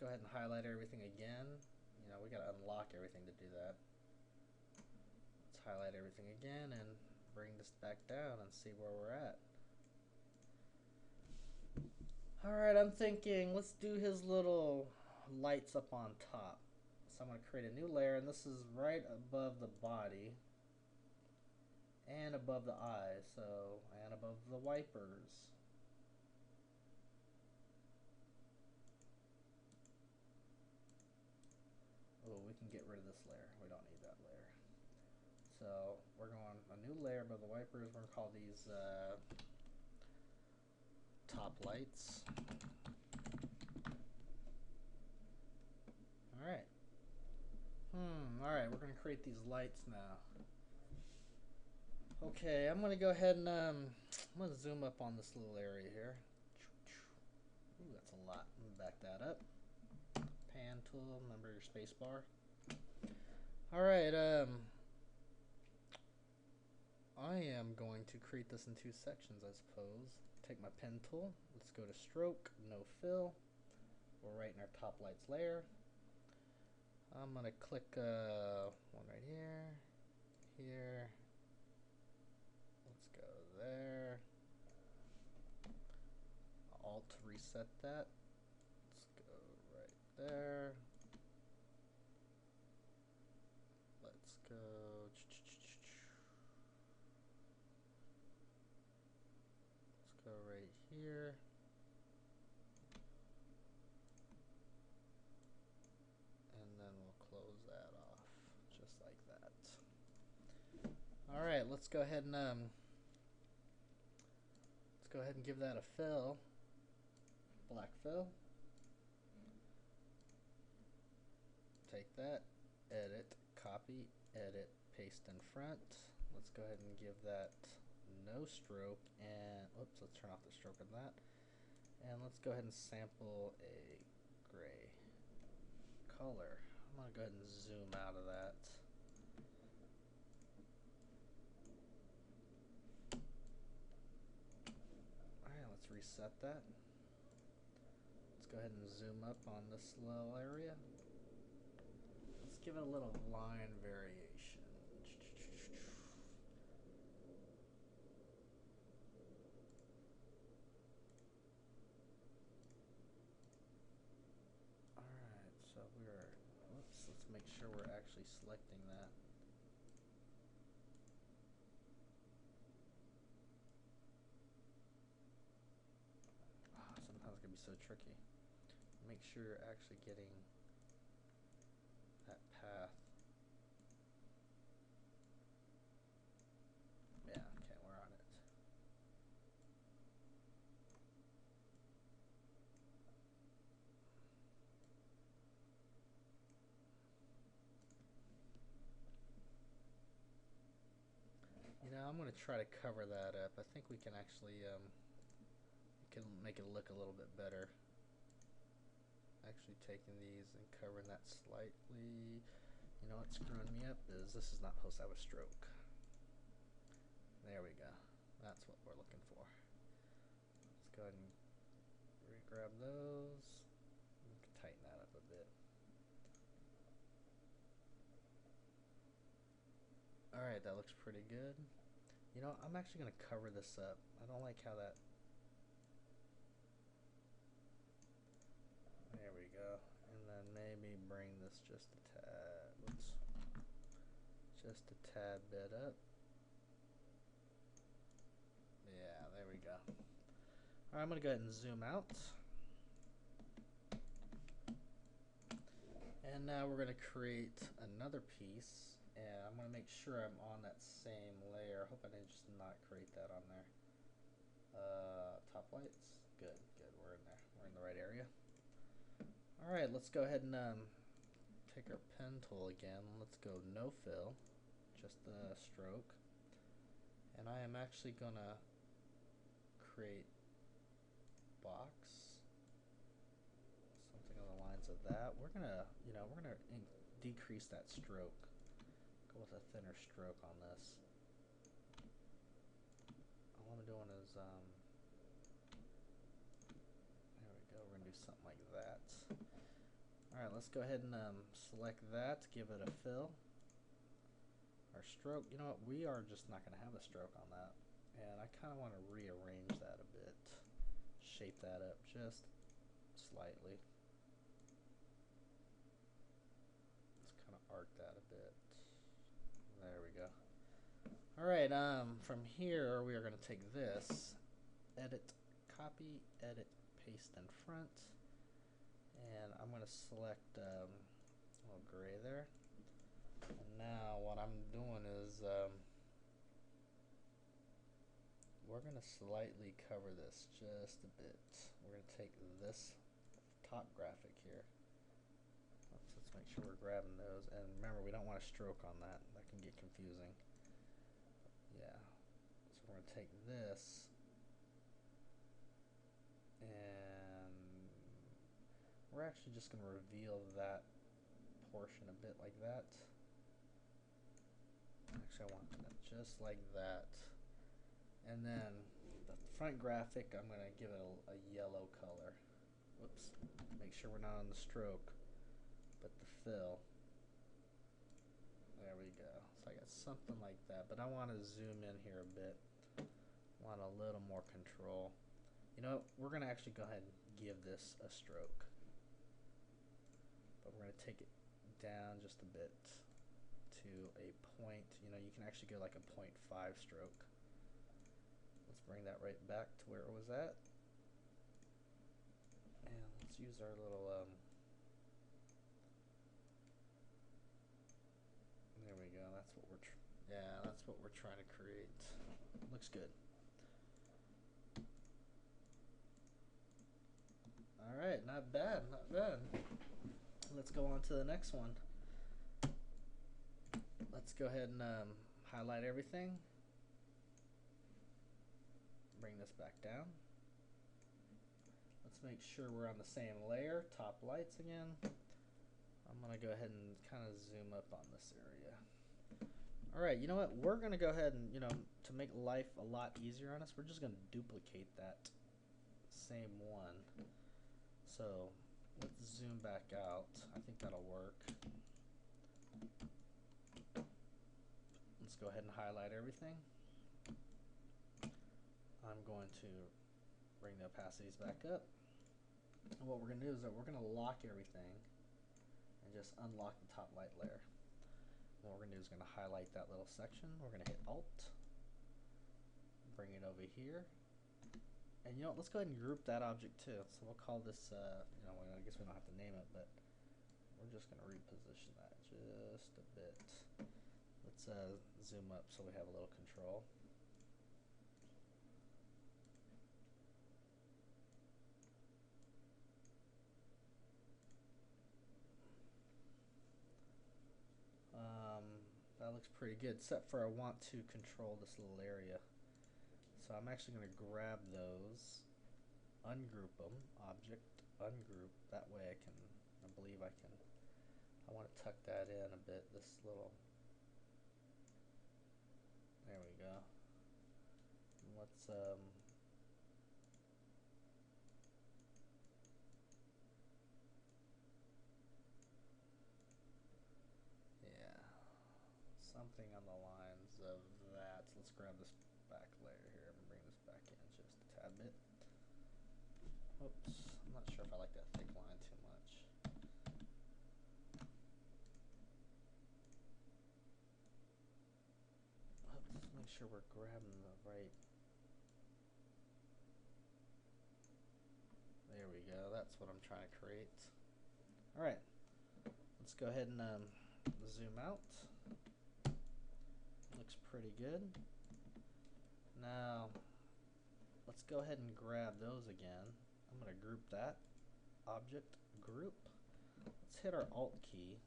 go ahead and highlight everything again. You know, we gotta unlock everything to do that. Let's highlight everything again and bring this back down and see where we're at. Alright, I'm thinking let's do his little lights up on top. So I'm going to create a new layer, and this is right above the body and above the eyes, and above the wipers. Oh, we can get rid of this layer. We don't need that layer. So we're going a new layer above the wipers. We're going to call these top lights. Alright. Alright, we're going to create these lights now. Okay, I'm going to go ahead and I'm going to zoom up on this little area here. Ooh, that's a lot. Let me back that up. Pan tool, remember your space bar. Alright, I am going to create this in two sections, I suppose. Take my pen tool, let's go to stroke, no fill. We're right in our top lights layer. I'm going to click one right here, here. Let's go there. Alt to reset that. Let's go right there. Let's go. Let's go right here. And then we'll close that off just like that. All right, let's go ahead and give that a fill. Black fill. Take that, edit, copy, edit, paste in front. Let's go ahead and give that no stroke, and oops, let's turn off the stroke on that. And let's go ahead and sample a gray color. I'm gonna go ahead and zoom out of that. Alright, let's reset that. Let's go ahead and zoom up on this little area. Let's give it a little line variation. Alright, so let's make sure we're actually selecting that. Sometimes it can be so tricky. Make sure you're actually getting that path. Yeah, okay, we're on it. You know, I'm going to try to cover that up. I think we can actually make it look a little bit better. Actually taking these and covering that slightly. You know what's screwing me up is this is not supposed to have a stroke. There we go. That's what we're looking for. Let's go ahead and re-grab those. We can tighten that up a bit. Alright, that looks pretty good. You know, I'm actually going to cover this up. I don't like how that... There we go. And then maybe bring this just a tad... Oops. Just a tad bit up. Yeah, there we go. Alright, I'm going to go ahead and zoom out. And now we're going to create another piece. And I'm going to make sure I'm on that same layer. I hope I didn't just not create that on there. Top lights. Good, good. We're in there. We're in the right area. Alright, let's go ahead and take our pen tool again. Let's go no fill. Just the stroke. And I am actually going to create box. Something on the lines of that. We're going to, decrease that stroke. Go with a thinner stroke on this. All I'm doing is, there we go, we're going to do something like that. Alright, let's go ahead and select that, give it a fill. Our stroke, you know what, we are just not going to have a stroke on that. And I kind of want to rearrange that a bit. Shape that up just slightly. Let's kind of arc that a bit. There we go. Alright, from here we are going to take this, edit, copy, edit, paste in front. And I'm going to select a little gray there. And now what I'm doing is we're going to slightly cover this just a bit. We're going to take this top graphic here. Let's make sure we're grabbing those. And remember, we don't want a stroke on that. That can get confusing. Yeah. So we're going to take this and we're actually just going to reveal that portion a bit like that. Actually, I want it just like that. And then the front graphic, I'm going to give it a yellow color. Whoops. Make sure we're not on the stroke, but the fill. There we go. So I got something like that, but I want to zoom in here a bit. Want a little more control. You know, we're going to actually go ahead and give this a stroke. But we're going to take it down just a bit to a point. You know, you can actually go like a 0.5 stroke. Let's bring that right back to where it was at. And let's use our little, there we go. That's what we're, that's what we're trying to create. Looks good. All right, not bad, not bad. Let's go on to the next one. Let's go ahead and highlight everything. Bring this back down. Let's make sure we're on the same layer. Top lights again. I'm going to go ahead and kind of zoom up on this area. All right, you know what? We're going to go ahead and, you know, to make life a lot easier on us, we're just going to duplicate that same one. So let's zoom back out. I think that'll work. Let's go ahead and highlight everything. I'm going to bring the opacities back up. And what we're going to do is that we're going to lock everything and just unlock the top light layer. And what we're going to do is going to highlight that little section. We're going to hit Alt, bring it over here. And you know what, let's go ahead and group that object too. So we'll call this, you know, I guess we don't have to name it, but we're just going to reposition that just a bit. Let's zoom up so we have a little control. That looks pretty good, except for I want to control this little area. So I'm actually going to grab those, ungroup them, object, ungroup. That way I believe I want to tuck that in a bit, this little, there we go. And let's, something on the lines of that. So let's grab this back layer here and bring this back in just a tad bit. Oops, I'm not sure if I like that thick line too much. Let's make sure we're grabbing the right. There we go, that's what I'm trying to create. Alright, let's go ahead and zoom out. Looks pretty good. Now, let's go ahead and grab those again. I'm going to group that. Object, group. Let's hit our Alt key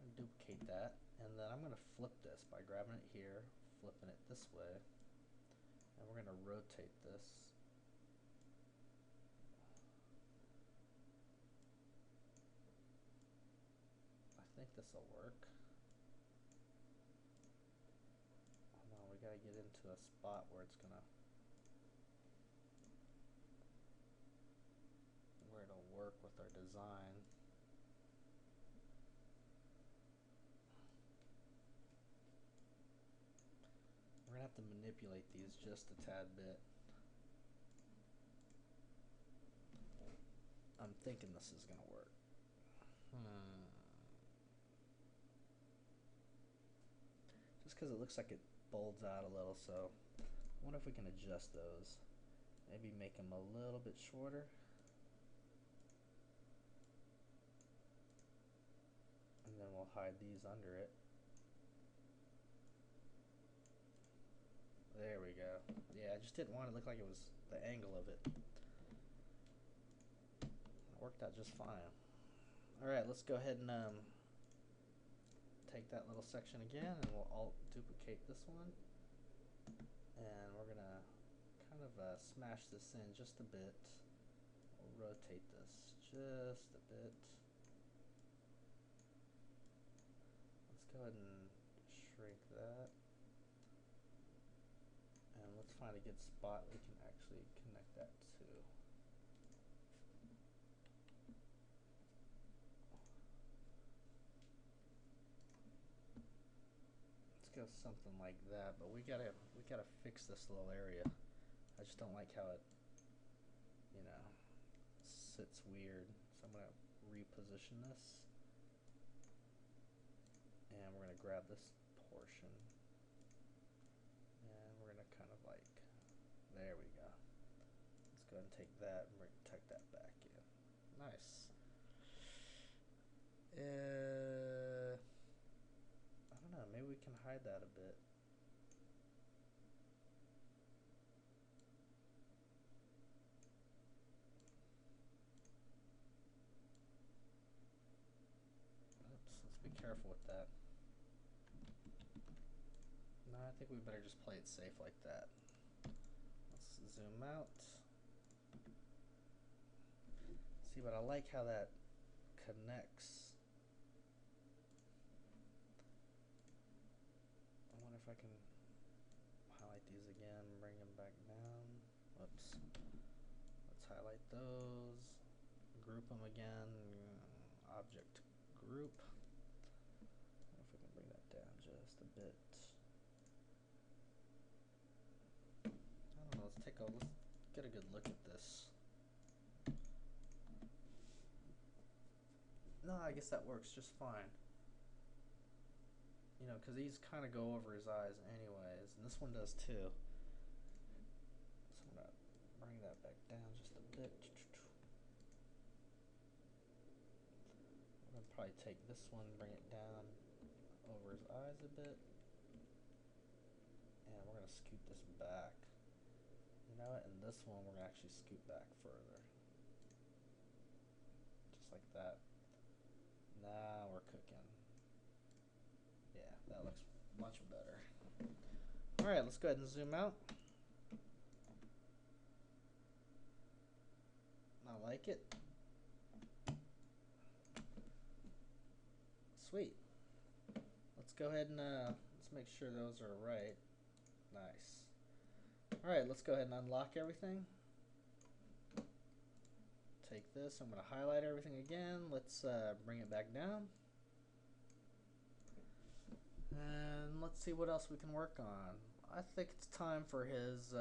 and duplicate that. And then I'm going to flip this by grabbing it here, flipping it this way. And we're going to rotate this. I think this will work. We gotta get into a spot where it'll work with our design. have to manipulate these just a tad bit. I'm thinking this is gonna work. Just because it looks like it folds out a little, so I wonder if we can adjust those. Maybe make them a little bit shorter. And then we'll hide these under it. There we go. Yeah, I just didn't want it to look like it was the angle of it. It worked out just fine. Alright, let's go ahead and take that little section again, and we'll alt duplicate this one. And we're going to kind of smash this in just a bit. We'll rotate this just a bit. Let's go ahead and shrink that. And let's find a good spot we can actually connect that to. Let's go something like that, but we gotta fix this little area. I just don't like how it, you know, sits weird. So I'm gonna reposition this, and we're gonna grab this portion, and we're gonna kind of like, there we go. Let's go ahead and take that and tuck that back in. Nice. I don't know, maybe we can hide that a bit. Oops, let's be careful with that. No, I think we better just play it safe like that. Let's zoom out. See, but I like how that connects. I wonder if I can highlight these again, bring them back down. Whoops. Let's highlight those, group them again, object group. I wonder if we can bring that down just a bit. I don't know, let's get a good look at this. No, I guess that works just fine. You know, because these kind of go over his eyes anyways, and this one does too. So I'm going to bring that back down just a bit. I'm going to probably take this one, bring it down over his eyes a bit. And we're going to scoot this back. You know what? And this one we're going to actually scoot back further. Just like that. Now we're cooking. Yeah, that looks much better. Alright, let's go ahead and zoom out. I like it. Sweet. Let's go ahead and let's make sure those are right. Nice. Alright, let's go ahead and unlock everything. Take this, I'm going to highlight everything again. Let's bring it back down. And let's see what else we can work on. I think it's time for his,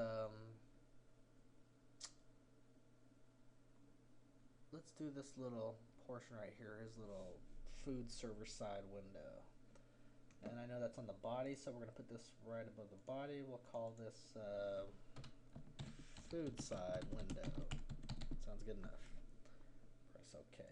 let's do this little portion right here, his little food server side window. And I know that's on the body, so we're going to put this right above the body. We'll call this food side window. Sounds good enough. Press OK.